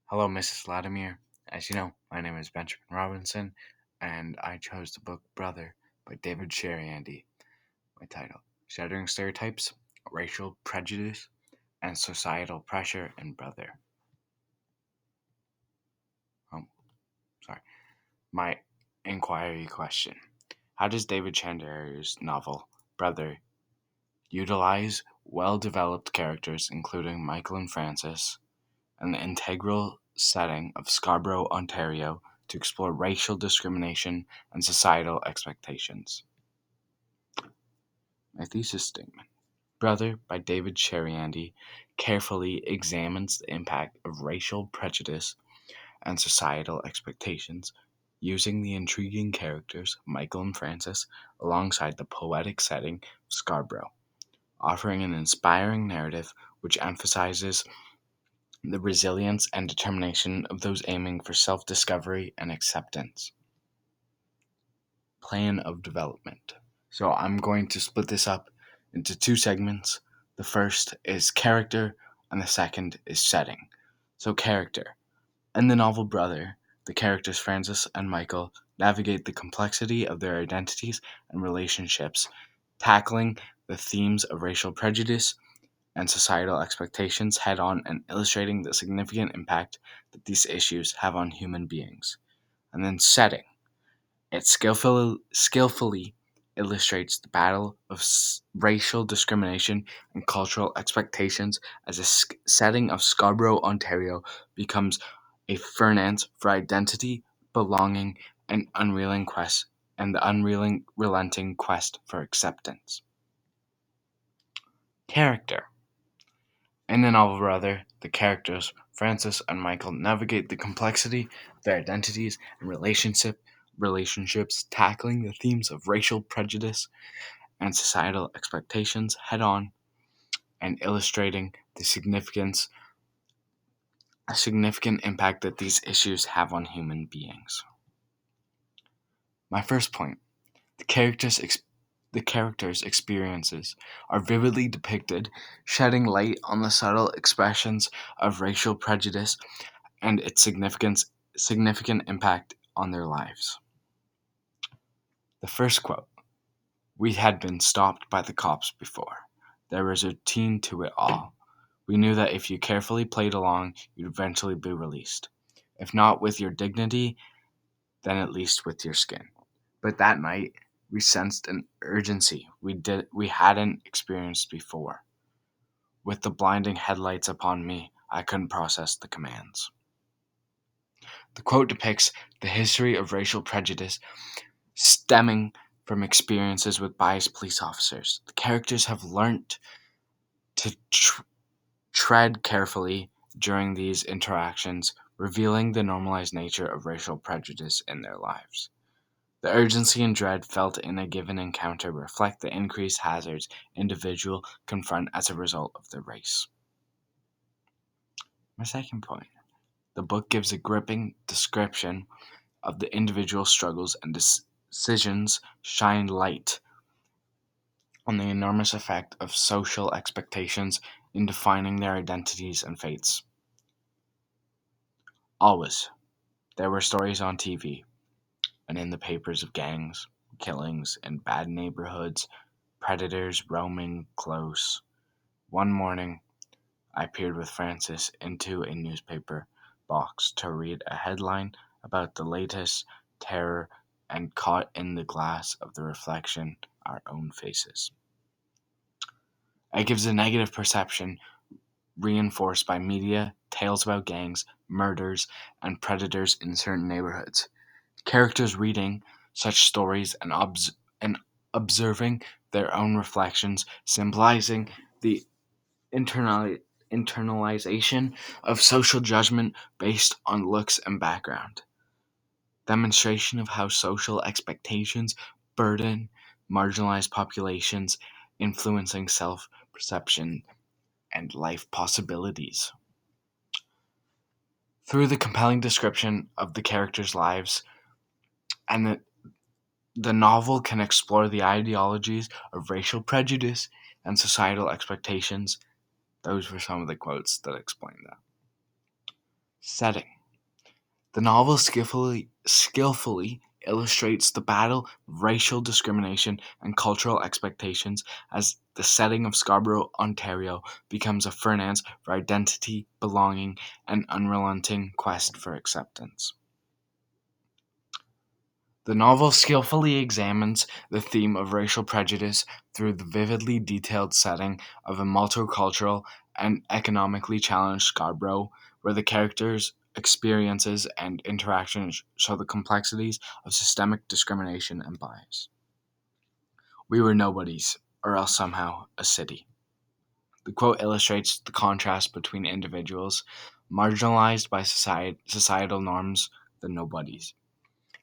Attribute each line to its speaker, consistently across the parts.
Speaker 1: Hello, Mrs. Latimer. As you know, my name is Benjamin Robinson, and I chose the book Brother by David Cheriandy. My title: Shattering Stereotypes, Racial Prejudice, and Societal Pressure in Brother. Oh, sorry. My inquiry question: How does David Chandra's novel Brother utilize well-developed characters, including Michael and Francis, an integral setting of Scarborough, Ontario, to explore racial discrimination and societal expectations? My thesis statement: Brother by David Cheriandy carefully examines the impact of racial prejudice and societal expectations, using the intriguing characters Michael and Francis alongside the poetic setting of Scarborough, offering an inspiring narrative which emphasizes the resilience and determination of those aiming for self-discovery and acceptance. Plan of development. So I'm going to split this up into two segments. The first is character, and the second is setting. So, character. In the novel Brother, the characters Francis and Michael navigate the complexity of their identities and relationships, tackling the themes of racial prejudice and societal expectations head on and illustrating the significant impact that these issues have on human beings. And then setting. It skillfully illustrates the battle of racial discrimination and cultural expectations as a setting of Scarborough, Ontario becomes a furnace for identity, belonging, and the unrelenting quest for acceptance. Character. In the novel Brother, the characters Francis and Michael navigate the complexity of their identities and relationships, tackling the themes of racial prejudice and societal expectations head on, and illustrating the significant impact that these issues have on human beings. My first point: the characters' experiences are vividly depicted, shedding light on the subtle expressions of racial prejudice and its significant impact on their lives. The first quote: "We had been stopped by the cops before. There was a routine to it all. We knew that if you carefully played along, you'd eventually be released. If not with your dignity, then at least with your skin. But that night, we sensed an urgency we hadn't experienced before. With the blinding headlights upon me, I couldn't process the commands." The quote depicts the history of racial prejudice stemming from experiences with biased police officers. The characters have learnt to tread carefully during these interactions, revealing the normalized nature of racial prejudice in their lives. The urgency and dread felt in a given encounter reflect the increased hazards individuals confront as a result of their race. My second point: the book gives a gripping description of the individual struggles and decisions, shine light on the enormous effect of social expectations in defining their identities and fates. Always, there were stories on TV and in the papers of gangs, killings in bad neighborhoods, predators roaming close. One morning, I peered with Francis into a newspaper box to read a headline about the latest terror and caught in the glass of the reflection our own faces. It gives a negative perception reinforced by media, tales about gangs, murders, and predators in certain neighborhoods. Characters reading such stories and observing their own reflections, symbolizing the internalization of social judgment based on looks and background. Demonstration of how social expectations burden marginalized populations, influencing self perception and life possibilities. Through the compelling description of the characters' lives, and the novel can explore the ideologies of racial prejudice and societal expectations. Those were some of the quotes that explain that. Setting. The novel skillfully illustrates the battle of racial discrimination and cultural expectations as the setting of Scarborough, Ontario becomes a furnace for identity, belonging, and unrelenting quest for acceptance. The novel skillfully examines the theme of racial prejudice through the vividly detailed setting of a multicultural and economically challenged Scarborough, where the characters' experiences and interactions show the complexities of systemic discrimination and bias. We were nobodies, or else somehow a city. The quote illustrates the contrast between individuals marginalized by societal norms, the nobodies,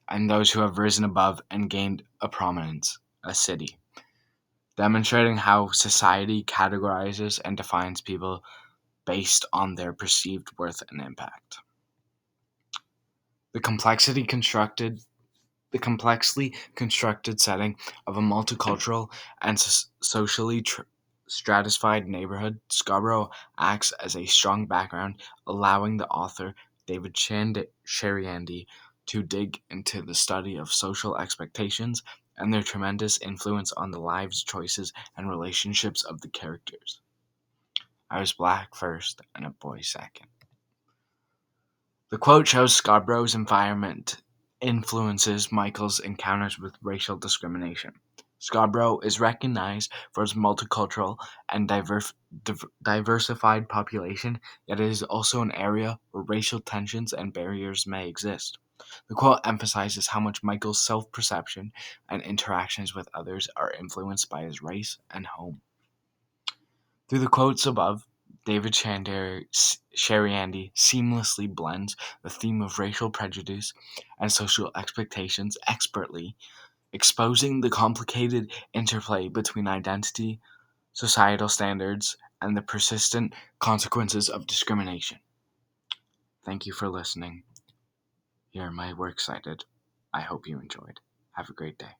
Speaker 1: and those who have risen above and gained a prominence, a city, demonstrating how society categorizes and defines people based on their perceived worth and impact. The complexity constructed the complexly constructed setting of a multicultural and socially stratified neighborhood, Scarborough acts as a strong background, allowing the author, David Cheriandy, to dig into the study of social expectations and their tremendous influence on the lives, choices, and relationships of the characters. I was black first and a boy second. The quote shows Scarborough's environment influences Michael's encounters with racial discrimination. Scarborough is recognized for its multicultural and diversified population, yet it is also an area where racial tensions and barriers may exist. The quote emphasizes how much Michael's self perception and interactions with others are influenced by his race and home. Through the quotes above, David Cheriandy seamlessly blends the theme of racial prejudice and social expectations expertly, exposing the complicated interplay between identity, societal standards, and the persistent consequences of discrimination. Thank you for listening. Here are my works cited. I hope you enjoyed. Have a great day.